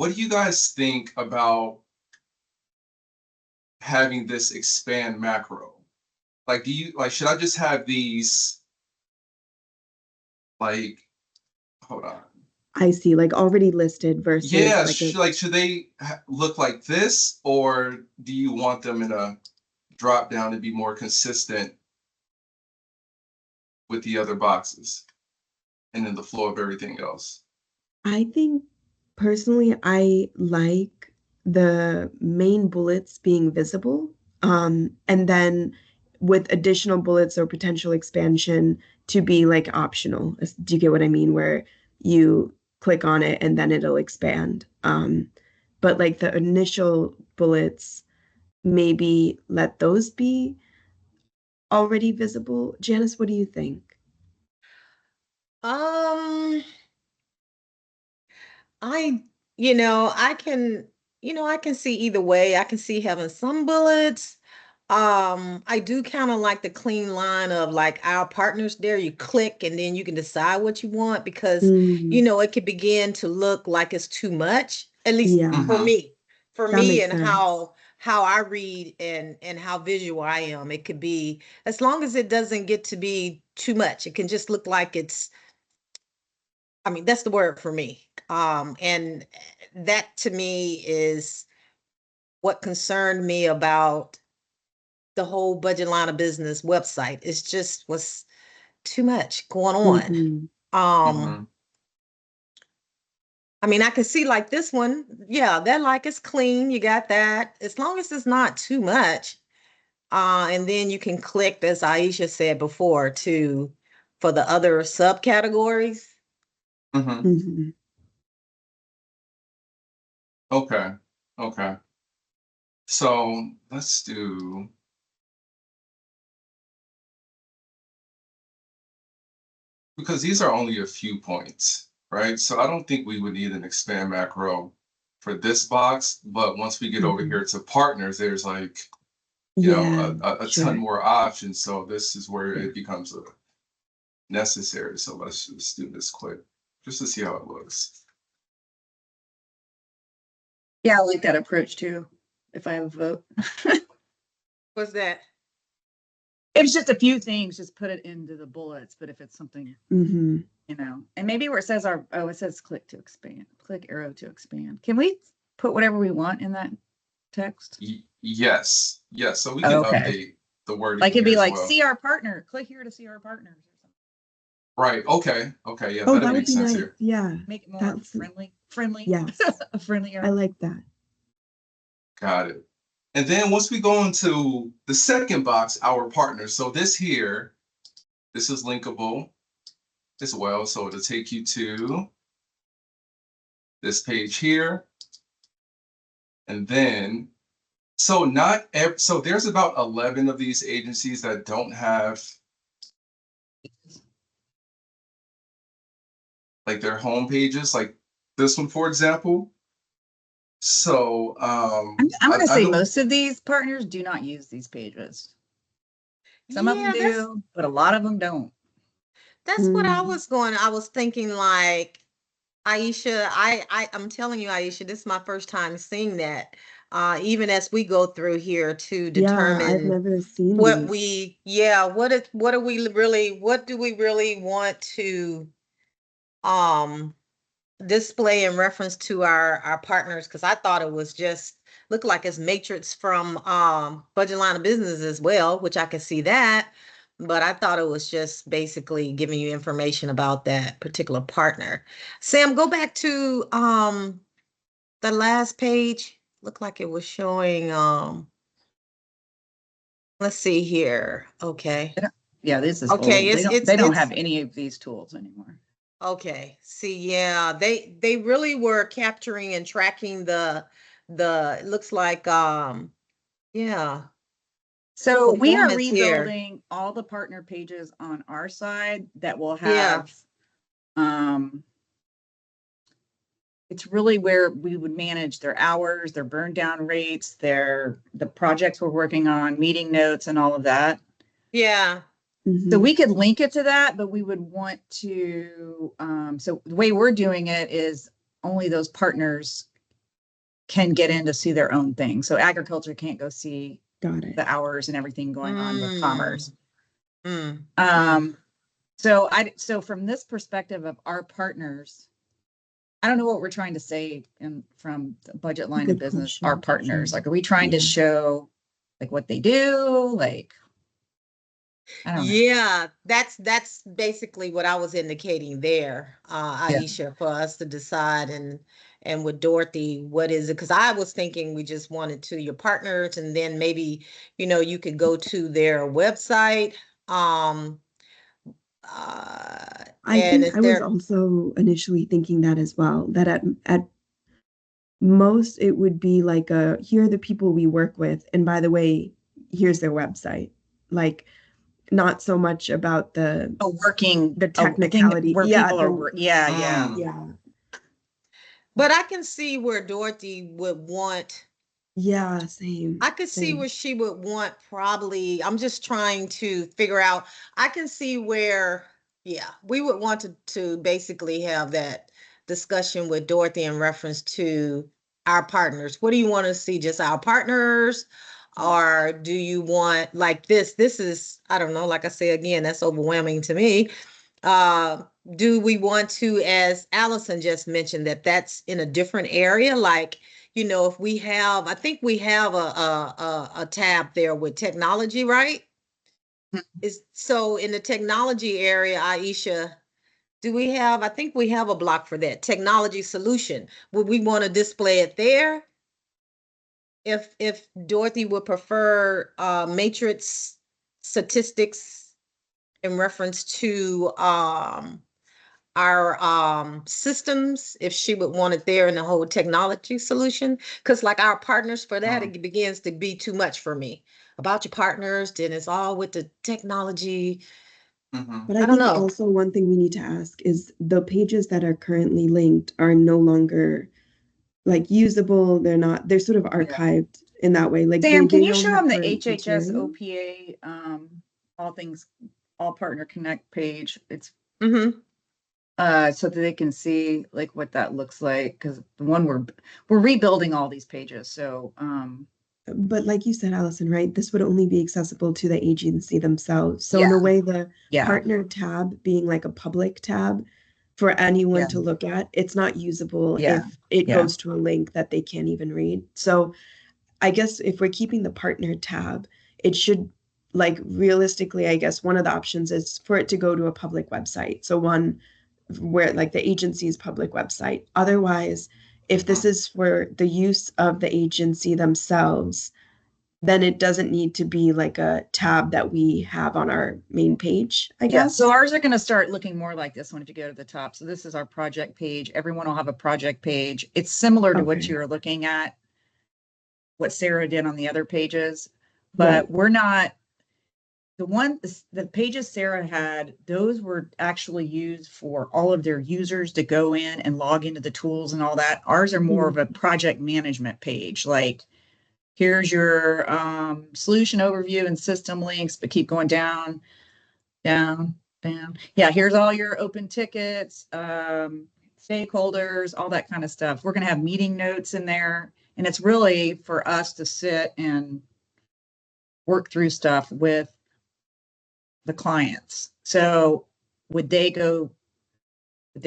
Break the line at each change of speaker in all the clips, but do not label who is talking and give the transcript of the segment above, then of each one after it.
what do you guys think about having this expand macro? Like, should I just have these, like, hold on.
I see, like already listed versus
Yeah,
like
should they look like this, or do you want them in a drop down to be more consistent with the other boxes and then the flow of everything else?
I think personally I like the main bullets being visible. And then with additional bullets or potential expansion to be like optional. Do you get what I mean? Where you click on it and then it'll expand. But like the initial bullets, maybe let those be already visible. Janice, what do you think?
Um, I, you know, I can, I can see either way. I can see having some bullets. I do kind of like the clean line of like our partners there. You click and then you can decide what you want because,
Mm,
it could begin to look like it's too much, at least
yeah,
for
Mm-hmm.
me. For
that
me
makes
and
sense.
how I read and how visual I am, it could be as long as it doesn't get to be too much. It can just look like it's I mean, that's the word for me. And that to me is what concerned me about the whole budget line of business website. It's just was too much going on.
Hmm.
Um,
Mm-hmm.
I mean, I can see like this one, yeah, that like is clean. You got that. As long as it's not too much. And then you can click, as Aisha said before, to for the other subcategories.
Mm-hmm.
Hmm.
Okay. Okay. So let's do, because these are only a few points, right? So I don't think we would need an expand macro for this box, but once we get over
Hmm.
here to partners, there's like,
Yeah,
a ton
sure.
more options. So this is where it becomes necessary. So let's just do this quick, just to see how it looks.
Yeah, I like that approach too, if I have a vote.
What's that?
If it's just a few things, just put it into the bullets. But if it's something,
Hmm.
and maybe where it says it says click to expand, click arrow to expand. Can we put whatever we want in that text?
Yes. Yes. So we can
Okay.
update the wording
Like it'd
here
be
as
like,
well.
see our partner, click here to see our partners or something.
Right. Okay. Okay. Yeah,
Oh,
that'll
that would
make
be
sense
nice.
here.
Yeah,
Make it more
that's
friendly,
yes.
a friendly
I
arrow.
like that.
Got it. And then once we go into the second box, our partners. So this here, this is linkable as well. So it'll take you to this page here. And then, so so there's about 11 of these agencies that don't have like their home pages, like this one, for example. So
I'm going to
I
say
know,
most of these partners do not use these pages. Some of them
Yeah,
do, but a lot of them don't.
that's what I
Mm,
was going. I was thinking like Aisha, I'm telling you, Aisha, this is my first time seeing that. Even as we go through here to
yeah, I've
determine
never seen
what
these.
we, yeah, what do we really, what do we really want to um display in reference to our partners? Because I thought it was just looked like it's matrix from budget line of business as well, which I could see that. But I thought it was just basically giving you information about that particular partner. Sam, go back to the last page. Looked like it was showing let's see here. Okay.
Yeah, this is
Okay,
old.
it's
They don't
it's
have any of these tools anymore.
okay. See, yeah, they really were capturing and tracking the it looks like yeah,
So we are
performance here.
rebuilding all the partner pages on our side that will
Yeah.
have it's really where we would manage their hours, their burn down rates, the projects we're working on, meeting notes and all of that.
Yeah.
So
Hmm.
we could link it to that, but we would want to so the way we're doing it is only those partners can get in to see their own thing. So agriculture can't go see
Got it.
the hours and everything going on with commerce.
Mm.
So from this perspective of our partners, I don't know what we're trying to say from the budget line of
Good
business,
question.
our partners.
Sure.
Like, are we trying to
Yeah.
show like what they do? Like, I don't know.
Yeah, that's basically what I was indicating there,
Yeah.
Aisha, for us to decide and with Dorothy, what is it? Because I was thinking we just wanted to your partners, and then maybe, you could go to their website. Um,
I
and
think
is
I was
there,
also initially thinking that as well, that at most it would be like here are the people we work with, and by the way, here's their website. Like, not so much about the
A working,
the
a thing
technicality.
where
Yeah,
people are, yeah.
yeah,
but I can see where Dorothy would want.
yeah, same,
I could see where she would want probably, I'm just trying to figure out, I can see where, yeah, we would want to basically have that discussion with Dorothy in reference to our partners. What do you want to see? Just our partners? Or do you want like this? This is, I don't know, like I say again, that's overwhelming to me. Uh, do we want to, as Allison just mentioned, that's in a different area? Like, if we have, I think we have a tab there with technology, right? Is so in the technology area, Aisha, do we have, I think we have a block for that technology solution. Would we want to display it there? If Dorothy would prefer matrix statistics in reference to our systems, if she would want it there in the whole technology solution, because like our partners for that, it begins to be too much for me. About your partners, then it's all with the technology.
But
I
I
don't
think
know.
also one thing we need to ask is the pages that are currently linked are no longer like usable. They're sort of archived in that way. Like
Sam, can
they
you
don't
show
have
them the
current
HHS
material.
OPA, all things, all partner connect page? It's
Mm-hmm.
so that they can see like what that looks like, because the one we're rebuilding all these pages. So
But like you said, Allison, right? This would only be accessible to the agency themselves. So in
yeah,
a way, the
yeah,
partner tab being like a public tab for anyone to look at, it's not usable
yeah,
if it
yeah.
goes to a link that they can't even read. So I guess if we're keeping the partner tab, it should, like, realistically, I guess one of the options is for it to go to a public website. So one where like the agency's public website. Otherwise, if this is for the use of the agency themselves, then it doesn't need to be like a tab that we have on our main page, I
Yeah,
guess.
so ours are going to start looking more like this one if you go to the top. So this is our project page. Everyone will have a project page. It's similar to what
Okay.
you're looking at, what Sarah did on the other pages,
Right.
but we're not, the pages Sarah had, those were actually used for all of their users to go in and log into the tools and all that. Ours are more of a project management page. Like, here's your solution overview and system links, but keep going down, down, down. Yeah, here's all your open tickets, stakeholders, all that kind of stuff. We're going to have meeting notes in there. And it's really for us to sit and work through stuff with the clients. So would they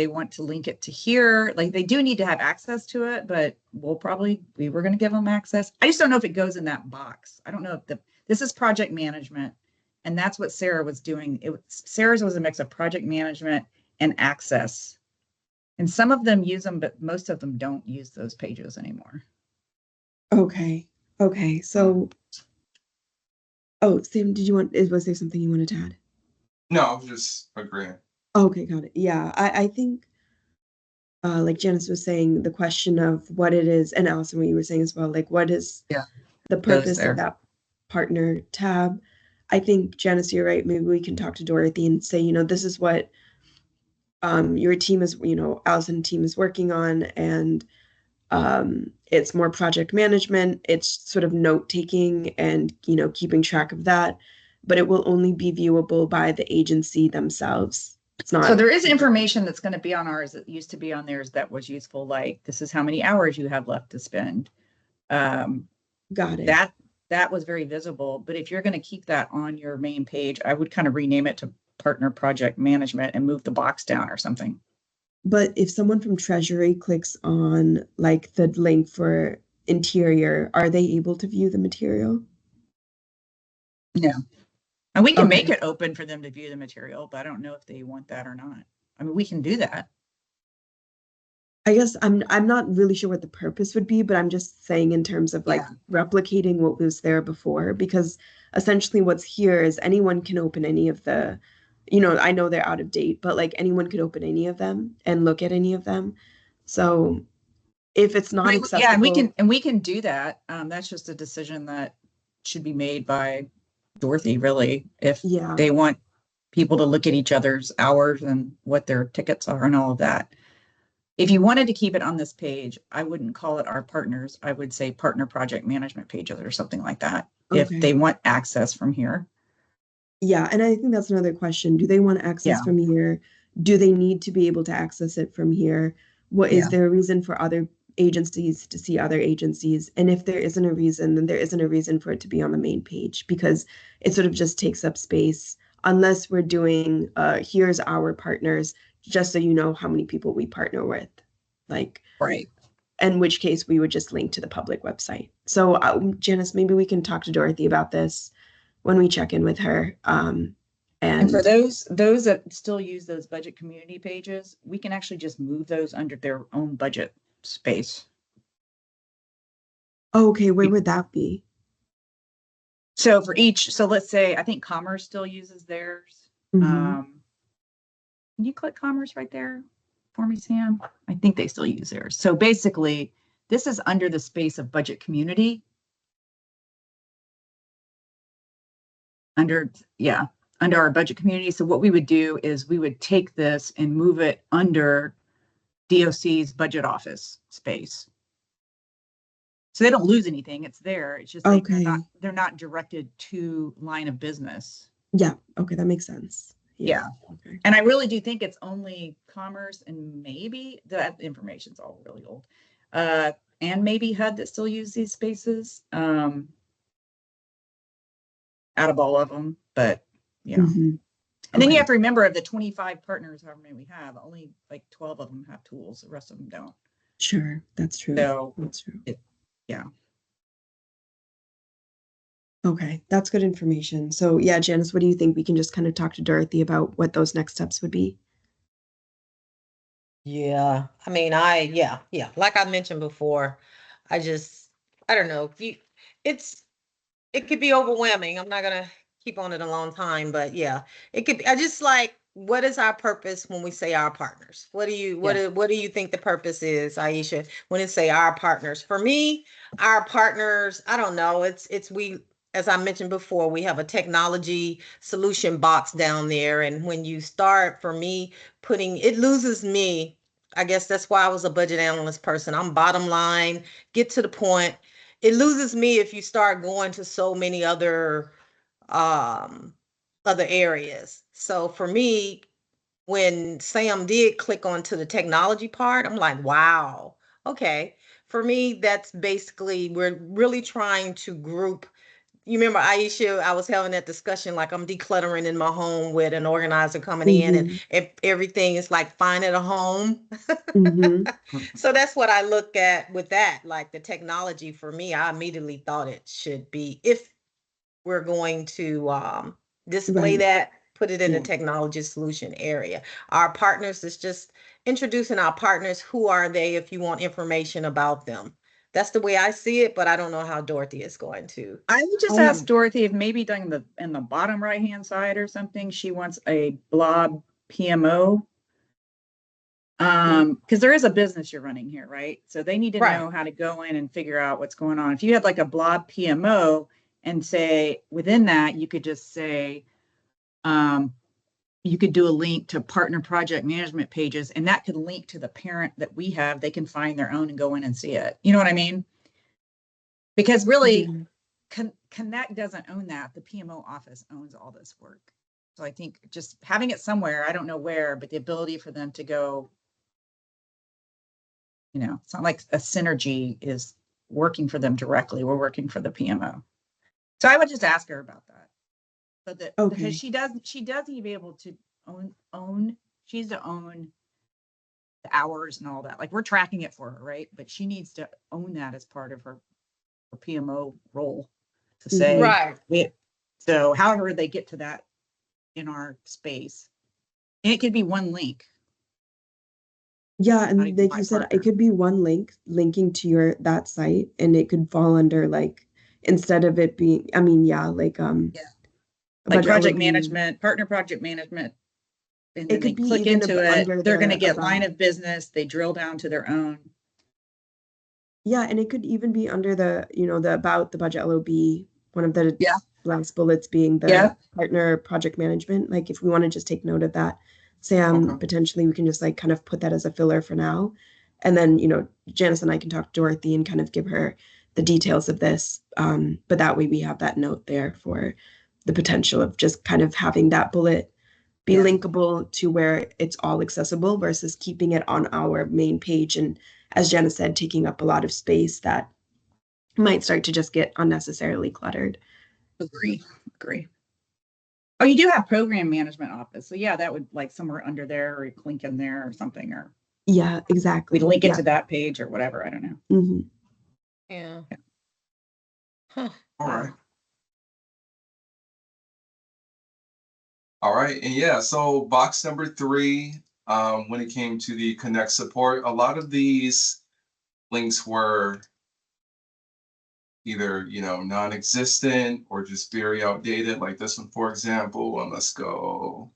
want to link it to here? Like, they do need to have access to it, but we were going to give them access. I just don't know if it goes in that box. I don't know if this is project management, and that's what Sarah was doing. Sarah's was a mix of project management and access. And some of them use them, but most of them don't use those pages anymore.
Okay. So, oh, Sam, was there something you wanted to add?
No, I was just agreeing.
Okay, got it. Yeah, I think, like Janice was saying, the question of what it is, and Allison, what you were saying as well, like what is the purpose of that partner tab? I think, Janice, you're right. Maybe we can talk to Dorothy and say, this is what your team is, Allison team is working on, and it's more project management. It's sort of note taking and, keeping track of that, but it will only be viewable by the agency themselves. It's not.
So there is information that's going to be on ours that used to be on theirs that was useful. Like this is how many hours you have left to spend.
Got it.
That was very visible. But if you're going to keep that on your main page, I would kind of rename it to Partner Project Management and move the box down or something.
But if someone from Treasury clicks on like the link for interior, are they able to view the material?
No. And we can
Okay.
make it open for them to view the material, but I don't know if they want that or not. I mean, we can do that.
I guess I'm not really sure what the purpose would be, but I'm just saying in terms of like replicating what was there before, because essentially what's here is anyone can open any of the, I know they're out of date, but like anyone could open any of them and look at any of them. So if it's not accessible,
yeah, and we can do that. That's just a decision that should be made by Dorothy, really, if they want people to look at each other's hours and what their tickets are and all of that. If you wanted to keep it on this page, I wouldn't call it our partners. I would say partner project management pages or something like that.
Okay.
If they want access from here.
Yeah, and I think that's another question. Do they want access from here? Do they need to be able to access it from here? What is there a reason for other agencies to see other agencies? And if there isn't a reason, then there isn't a reason for it to be on the main page, because it sort of just takes up space unless we're doing here's our partners, just so you know how many people we partner with. Like,
right.
In which case we would just link to the public website. So Janice, maybe we can talk to Dorothy about this when we check in with her. And
for those that still use those budget community pages, we can actually just move those under their own budget space.
Okay, where would that be?
So for each, so let's say, I think Commerce still uses theirs. Can you click Commerce right there for me, Sam? I think they still use theirs. So basically, this is under the space of budget community. Under our budget community. So what we would do is we would take this and move it under DOC's budget office space. So they don't lose anything. It's there. It's just they're not directed to line of business.
Yeah. Okay, that makes sense.
Yeah.
Okay.
And I really do think it's only Commerce and maybe that information's all really old. And maybe HUD that still use these spaces. Out of all of them, but And then you have to remember, of the 25 partners, however many we have, only like 12 of them have tools. The rest of them don't.
Sure, that's true.
So
that's true. Okay, that's good information. So yeah, Janice, what do you think? We can just kind of talk to Dorothy about what those next steps would be.
Yeah, I mean, like I mentioned before, I don't know. It could be overwhelming. I'm not gonna keep on it a long time, but yeah, it could be. I just like, what is our purpose when we say our partners? What do you think the purpose is, Aisha, when it say our partners? For me, our partners, I don't know. It's we, as I mentioned before, we have a technology solution box down there, and when you start, for me, it loses me. I guess that's why I was a budget analyst person. I'm bottom line, get to the point. It loses me if you start going to so many um other areas. So for me, when Sam did click onto the technology part, I'm like, wow, okay. For me, that's basically, we're really trying to group. You remember, Aisha, I was having that discussion, like I'm decluttering in my home with an organizer coming in, and if everything is like fine at a home. So that's what I look at with that, like the technology. For me, I immediately thought it should be, if we're going to display that, put it in the technology solution area. Our partners is just introducing our partners. Who are they, if you want information about them? That's the way I see it, but I don't know how Dorothy is going to.
I would just ask Dorothy if maybe down in the bottom right-hand side or something, she wants a blob PMO. Because there is a business you're running here, right? So they need to know how to go in and figure out what's going on. If you had like a blob PMO and say within that, you could just say, you could do a link to partner project management pages, and that could link to the parent that we have. They can find their own and go in and see it. You know what I mean? Because really, Connect doesn't own that. The PMO office owns all this work. So I think just having it somewhere, I don't know where, but the ability for them to go, it's not like a synergy is working for them directly. We're working for the PMO. So I would just ask her about that. But
Okay.
because she doesn't be able to own, she needs to own the hours and all that. Like, we're tracking it for her, right? But she needs to own that as part of her PMO role to say,
Right.
so however they get to that in our space, and it could be one link.
Yeah,
Not
and
even
like
my
you said,
partner.
it could be one link linking to that site, and it could fall under like, instead of it being, I mean, yeah, like
Yeah.
a
Like
budget
project
LOB,
partner project management, and
it
then they
could be
click
even
into it.
under
They're going to
the
get
about.
line of business. They drill down to their own.
Yeah, and it could even be under the, the about the budget LOB, one of the
Yeah.
last bullets being the
Yeah.
partner project management. Like, if we want to just take note of that,
Okay.
potentially we can just like kind of put that as a filler for now. And then, Janice and I can talk to Dorothy and kind of give her the details of this. But that way we have that note there for the potential of just kind of having that bullet be
Yeah.
linkable to where it's all accessible versus keeping it on our main page. And as Janice said, taking up a lot of space that might start to just get unnecessarily cluttered.
Agree. Oh, you do have program management office. So yeah, that would like somewhere under there or link in there or something, or
Yeah, exactly.
we'd link it
Yeah.
to that page or whatever. I don't know.
Mm-hmm.
Yeah. Huh.
All
Wow.
right. All right. And yeah, so box number 3, when it came to the Connect support, a lot of these links were either, non-existent or just very outdated, like this one, for example. And let's go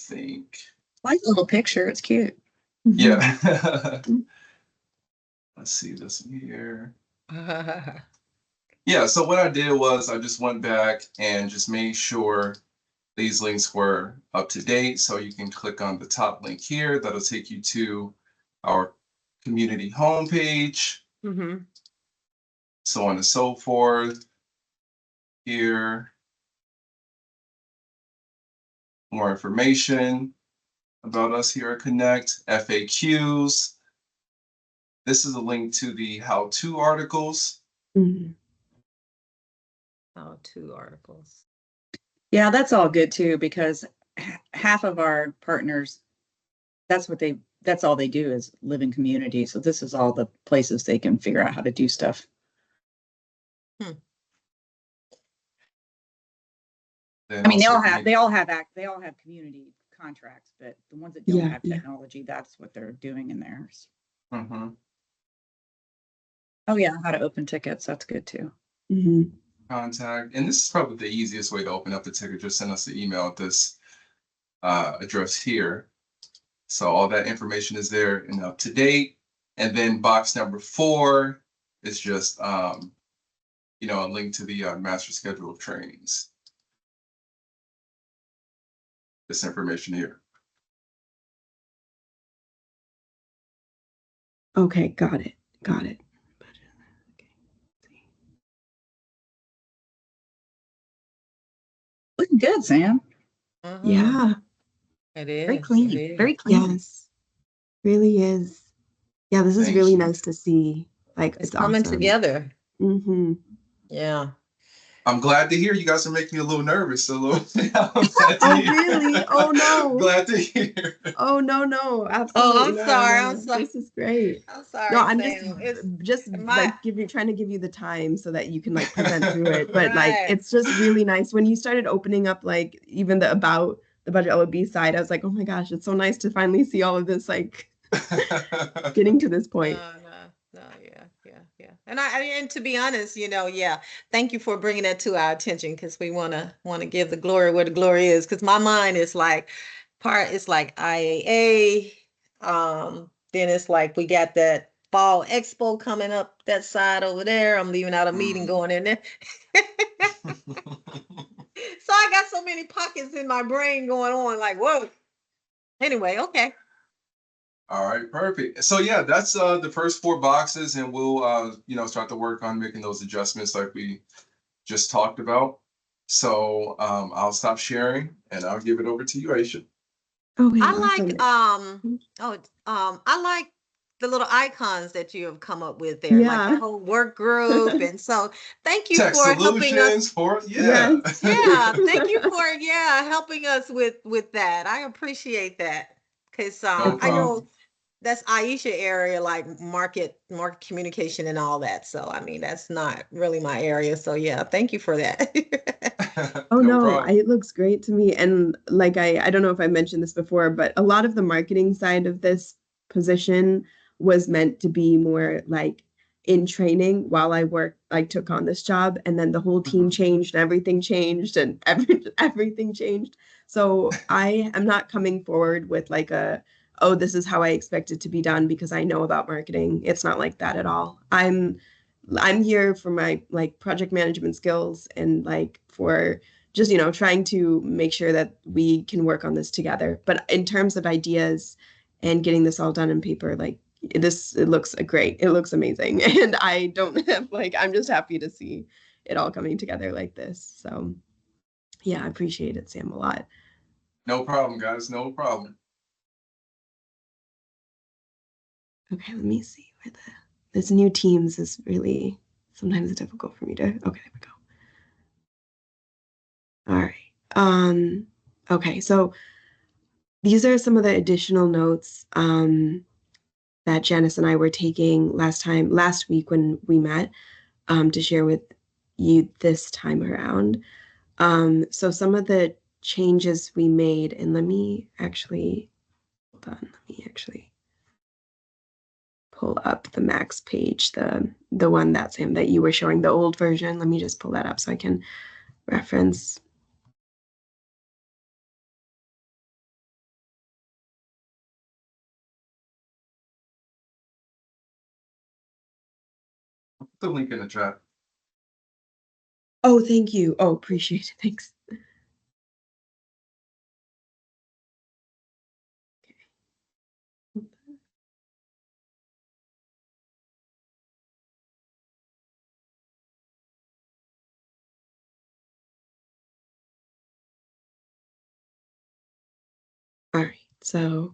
think.
Like the little picture. It's cute.
Yeah. Let's see this one here. Yeah, so what I did was I just went back and just made sure these links were up to date. So you can click on the top link here. That'll take you to our community homepage,
Mm-hmm.
so on and so forth. Here, more information about us here at Connect, FAQs. This is a link to the how-to articles.
Mm-hmm.
Oh, 2 articles.
Yeah, that's all good too, because half of our partners, that's all they do is live in community. So this is all the places they can figure out how to do stuff. I mean, they all have community contracts, but the ones that don't
Yeah,
have
yeah.
technology, that's what they're doing in theirs.
Mm-hmm.
Oh yeah, how to open tickets. That's good too.
Mm-hmm.
Contact, and this is probably the easiest way to open up the ticket. Just send us the email at this address here. So all that information is there and up to date. And then box number 4 is just a link to the master schedule of trainings. This information here.
Okay, got it.
Looking good, Sam.
Uh-huh.
Yeah.
It is.
Very clean.
It is.
Very clean.
Yes. Really is. Yeah, this is
Thank
really
you.
nice to see. Like,
It's
it's
coming
awesome.
together.
Mm-hmm.
Yeah.
I'm glad to hear you guys are making me a little nervous.
Oh, really? Oh, no.
Glad to hear.
Oh, no, absolutely.
Oh, I'm
No,
sorry.
no.
I'm sorry.
This is great.
I'm sorry.
No, I'm
Sam.
just
my-
like trying to give you the time so that you can like present through it. But like,
Right.
it's just really nice when you started opening up like even the about the budget LOB side. I was like, oh my gosh, it's so nice to finally see all of this like getting to this point.
No, yeah. And to be honest, yeah. Thank you for bringing that to our attention, because we want to give the glory where the glory is. Because my mind is like it's like IAA. Then it's like we got that fall expo coming up that side over there. I'm leaving out a meeting going in there. So I got so many pockets in my brain going on, like, whoa. Anyway, okay.
All right, perfect. So yeah, that's the first 4 boxes, and we'll start to work on making those adjustments like we just talked about. So I'll stop sharing and I'll give it over to you, Aisha.
Okay,
I
awesome.
like I like the little icons that you have come up with there, like the
Yeah.
whole work group. And so thank you
Tech
for helping us.
solutions for,
Yes.
yeah.
Yeah, thank you for helping us with that. I appreciate that. Cause
No
I know
problem.
that's Aisha area, like market communication and all that. So I mean that's not really my area. So yeah, thank you for that.
Oh
No
no,
problem.
it looks great to me. And like I don't know if I mentioned this before, but a lot of the marketing side of this position was meant to be more like in training while I took on this job, and then the whole team
Mhm.
changed and everything changed and everything changed. So I am not coming forward with like oh, this is how I expect it to be done because I know about marketing. It's not like that at all. I'm here for my like project management skills and like for just trying to make sure that we can work on this together. But in terms of ideas and getting this all done in paper, like it looks great. It looks amazing. And I don't have like I'm just happy to see it all coming together like this. So yeah, I appreciate it, Sam, a lot.
No problem, guys. No problem.
Okay, let me see where this new Teams is really sometimes difficult for me to. Okay, there we go. All right. Okay, so these are some of the additional notes that Janice and I were taking last week when we met, to share with you this time around. So some of the changes we made, and let me actually, hold on, let me actually pull up the Max page, the one that you were showing, the old version. Let me just pull that up so I can reference.
Put the link in the chat.
Oh, thank you. Oh, appreciate it. Thanks. All right. So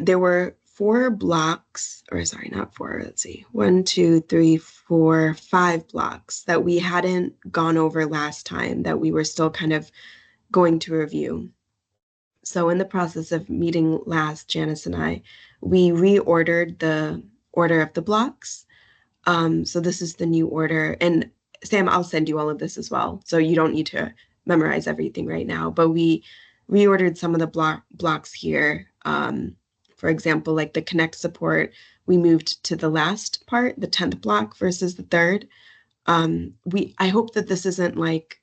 there were 4 blocks, or sorry, not four, let's see, 5 blocks that we hadn't gone over last time that we were still kind of going to review. So in the process of meeting last, Janice and I, we reordered the order of the blocks. So this is the new order. And Sam, I'll send you all of this as well. So you don't need to memorize everything right now, but we reordered some of the blocks here. For example, like the connect support, we moved to the last part, the 10th block versus the third. I hope that this isn't like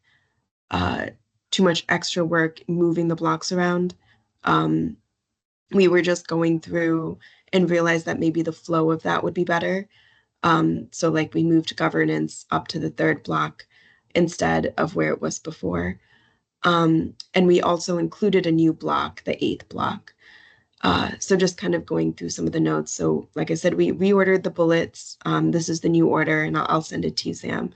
too much extra work moving the blocks around. We were just going through and realized that maybe the flow of that would be better. So like we moved governance up to the third block instead of where it was before. And we also included a new block, the 8th block. So just kind of going through some of the notes. So like I said, we reordered the bullets. This is the new order, and I'll send it to you, Sam.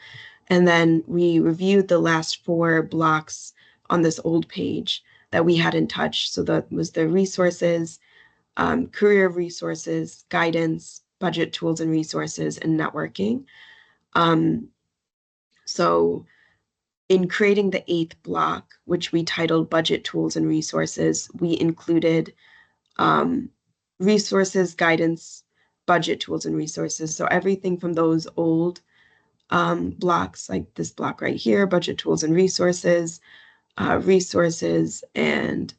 And then we reviewed the last 4 blocks on this old page that we hadn't touched. So that was the resources, career resources, guidance, budget tools and resources, and networking. So in creating the 8th block, which we titled budget tools and resources, we included resources, guidance, budget tools and resources. So everything from those old blocks, like this block right here, budget tools and resources, resources and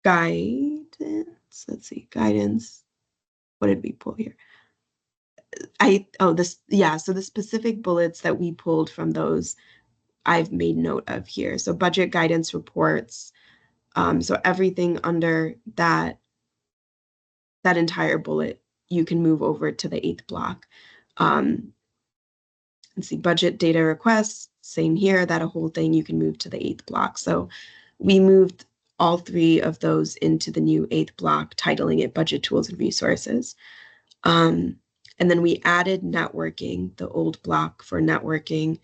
guidance. Let's see, guidance. What did we pull here? So the specific bullets that we pulled from those, I've made note of here. So budget guidance reports. So everything under that entire bullet, you can move over to the 8th block. Let's see, budget data requests, same here, that a whole thing you can move to the 8th block. So we moved all 3 of those into the new 8th block, titling it Budget Tools and Resources. And then we added networking, the old block for networking,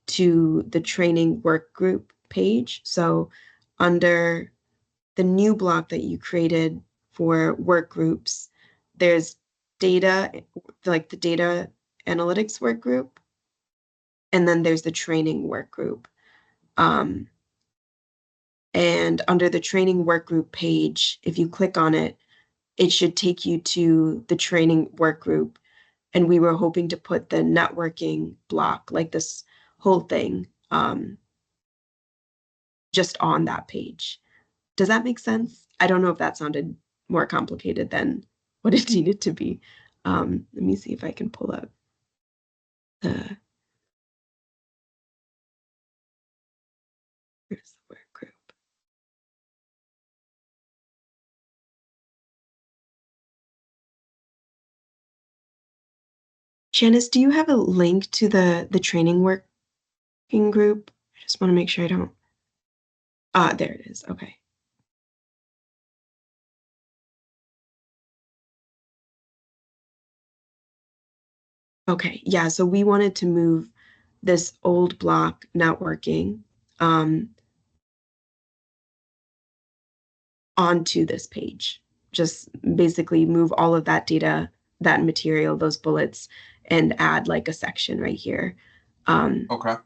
to the training work group page. So under the new block that you created for work groups, there's data, like the data analytics work group, and then there's the training work group. And under the training work group page, if you click on it, it should take you to the training work group. And we were hoping to put the networking block, like this whole thing, just on that page. Does that make sense? I don't know if that sounded more complicated than what it needed to be. Let me see if I can pull up the, where's the work group? Janice, do you have a link to the training working group? I just want to make sure I don't. There it is. Okay. Okay, yeah, so we wanted to move this old block networking onto this page. Just basically move all of that data, that material, those bullets, and add like a section right here.
Okay.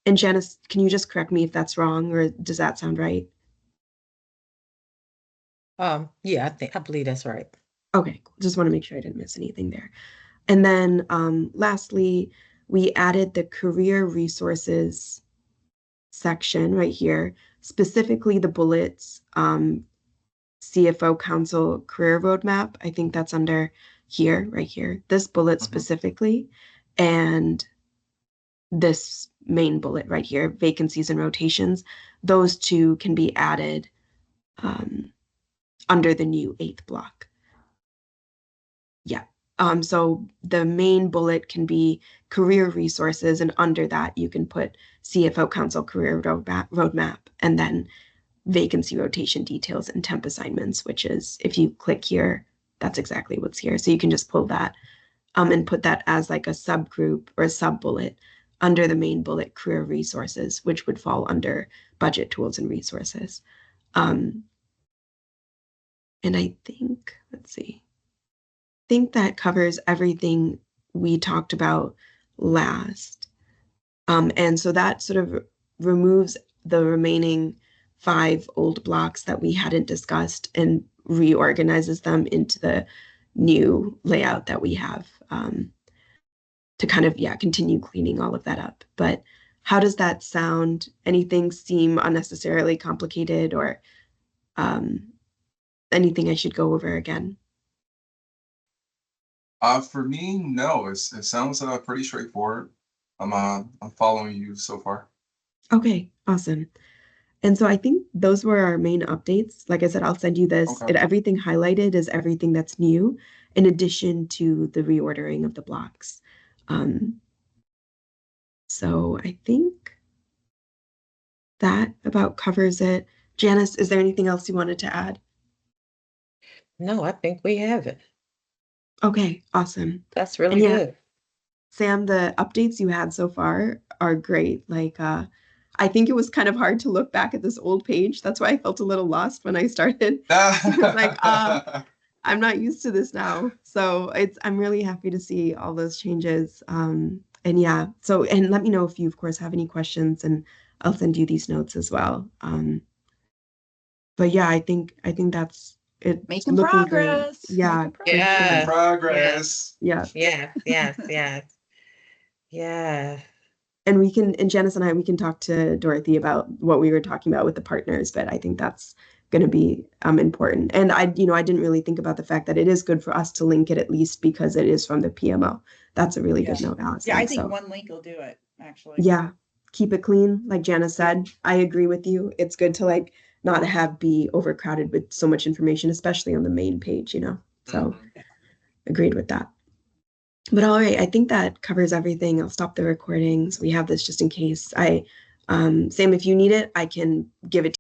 And Janice, can you just correct me if that's wrong, or does that sound right?
Yeah, I believe that's right.
Okay, cool. Just want to make sure I didn't miss anything there. And then lastly, we added the career resources section right here, specifically the bullets, CFO Council Career Roadmap. I think that's under here, right here, this bullet specifically, and this main bullet right here, vacancies and rotations. Those 2 can be added under the new 8th block. Yeah. So the main bullet can be career resources, and under that you can put CFO Council Career Roadmap, and then vacancy rotation details and temp assignments, which is, if you click here, that's exactly what's here. So you can just pull that and put that as like a subgroup or a sub bullet under the main bullet, career resources, which would fall under budget tools and resources. And I think, let's see, I think that covers everything we talked about last. And so that sort of removes the remaining 5 old blocks that we hadn't discussed and reorganizes them into the new layout that we have, to kind of, continue cleaning all of that up. But how does that sound? Anything seem unnecessarily complicated, or anything I should go over again?
For me, no. It sounds pretty straightforward. I'm following you so far.
Okay, awesome. And so I think those were our main updates. Like I said, I'll send you this.
Okay.
Everything highlighted is everything that's new, in addition to the reordering of the blocks. So I think that about covers it. Janice, is there anything else you wanted to add?
No, I think we have it.
Okay, awesome.
That's really
And yeah,
good.
Sam, the updates you had so far are great. Like, I think it was kind of hard to look back at this old page. That's why I felt a little lost when I started. Like, I'm not used to this now. So I'm really happy to see all those changes. And yeah, so, and let me know if you, of course, have any questions, and I'll send you these notes as well. But yeah, I think that's it.
Making
looking great.
progress.
Yeah.
Making
for sure.
Yeah.
Progress.
Yeah.
Yes. Yeah.
And we can, and Janice and I, we can talk to Dorothy about what we were talking about with the partners, but I think that's going to be important. And I didn't really think about the fact that it is good for us to link it, at least because it is from the PMO. That's a really good note, Allison.
Yeah, I think
So,
one link will do it, actually.
yeah, keep it clean. Like Janice said, I agree with you. It's good to like not be overcrowded with so much information, especially on the main page, So agreed with that. But all right, I think that covers everything. I'll stop the recording. So we have this just in case. Sam, if you need it, I can give it to